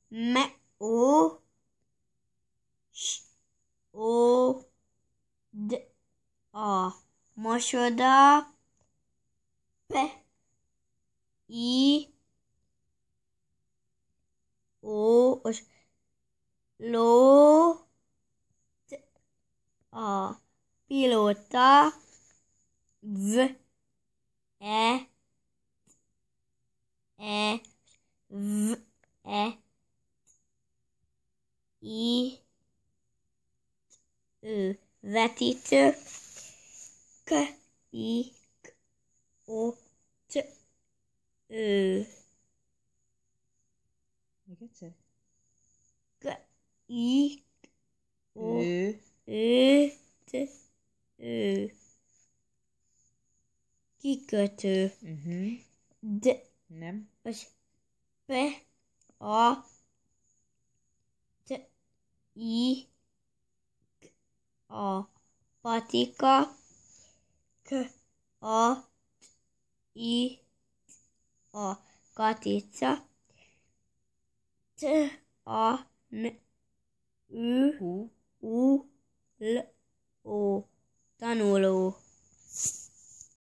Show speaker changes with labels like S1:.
S1: me, o, s, o, d, a. Mosoda, p, i, o, ló, t, a. Pilóta, v, e, v, i, ő. Vetítő, k, i, k, o, t, ő.
S2: Még egyszer?
S1: K, i, k, o,
S2: Ő.
S1: ő, t, ő. Kikötő. D,
S2: Nem.
S1: p, a, t, i, k, a. Patika, k, a, t, i, a. Katica, t, a, n, ü,
S2: Hú.